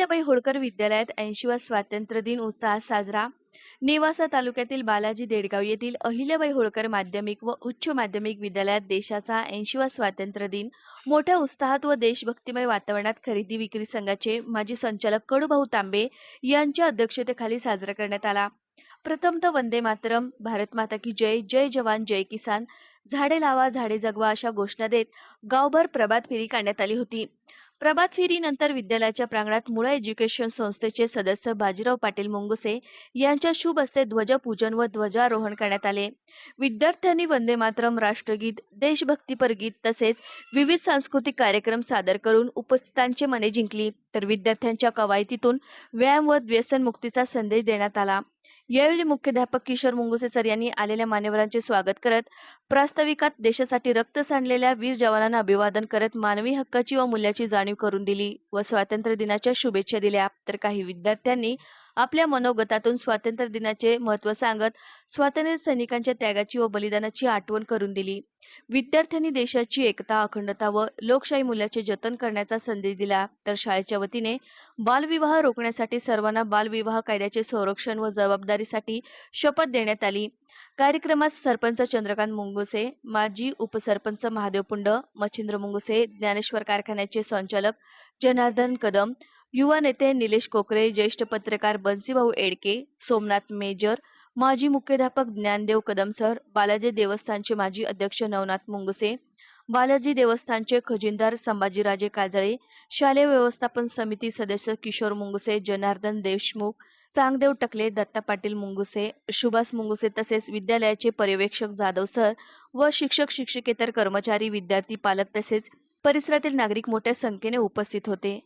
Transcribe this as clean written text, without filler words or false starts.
अहिल्याबाई होळकर विद्यालयात 80वा स्वातंत्र्य दिन उत्साहात साजरा. नेवासा तालुक्यातील बालाजी देडगाव येथील अहिल्याबाई होळकर माध्यमिक व उच्च माध्यमिक विद्यालयात देशाचा 80वा स्वातंत्र्य दिन मोठ्या उत्साहात व देशभक्तिमय वातावरणात खरेदी विक्री संघाचे माजी संचालक कडूभाऊ तांबे यांच्या अध्यक्षतेखाली साजरा करण्यात आला. प्रथमतः वंदे मातरम, भारत माता की जय, जय जवान जय किसान, झाडे लावा झाडे जगवा अशा घोषणा देत गावभर प्रभात फेरी काढण्यात आली होती. प्रभात फेरीनंतर विद्यालयाच्या प्रांगणात मुळा एज्युकेशन संस्थेचे सदस्य बाजीराव पाटील मुंगसे यांच्या शुभ हस्ते ध्वजपूजन व ध्वजारोहण करण्यात आले. विद्यार्थ्यांनी वंदे मातरम, राष्ट्रगीत, देशभक्तीपर गीत तसेच विविध सांस्कृतिक कार्यक्रम सादर करून उपस्थितांची मने जिंकली. तर विद्यार्थ्यांच्या कवायतीतून व्यायाम व व्यसनमुक्तीचा संदेश देण्यात आला. यावेळी मुख्याध्यापक किशोर मुंगसे सर यांनी आलेल्या मान्यवरांचे स्वागत करत प्रास्ताविकात देशासाठी रक्त सांडलेल्या वीर जवानांना अभिवादन करत मानवी हक्काची व मूल्याची जाणीव करून दिली व स्वातंत्र्य दिनाच्या शुभेच्छा दिल्या. तर काही विद्यार्थ्यांनी आपल्या मनोगतातून स्वातंत्र्य दिनाचे महत्त्व सांगत स्वातंत्र्य सैनिकांच्या त्यागाची व बलिदानाची आठवण करून दिली. विद्यार्थ्यांनी देशाची एकता, अखंडता व लोकशाही मूल्याचे जतन करण्याचा संदेश दिला. तर शाळेच्या वतीने बालविवाह रोखण्यासाठी सर्वांना बालविवाह कायद्याचे संरक्षण व जबाबदारीसाठी शपथ देण्यात आली. कार्यक्रमात सरपंच चंद्रकांत मुंगसे, माजी उपसरपंच महादेव पुंड, मच्छिंद्र मुंगसे, ज्ञानेश्वर कारखान्याचे संचालक जनार्दन कदम, युवा नेते निलेश कोकरे, ज्येष्ठ पत्रकार बन्सीभाऊ एडके, सोमनाथ मेजर, माजी मुख्याध्यापक ज्ञानदेव कदम सर, बालाजी देवस्थानचे माजी अध्यक्ष नवनाथ मुंगसे, बालाजी देवस्थानचे खजिनदार संभाजीराजे काजळे, शालेय व्यवस्थापन समिती सदस्य किशोर मुंगसे, जनार्दन देशमुख, चांगदेव टकले, दत्ता पाटील मुंगसे, सुभाष मुंगसे तसेच विद्यालयाचे पर्यवेक्षक जाधव सर व शिक्षक शिक्षकेतर कर्मचारी, विद्यार्थी, पालक तसेच परिसरातील नागरिक मोठ्या संख्येने उपस्थित होते.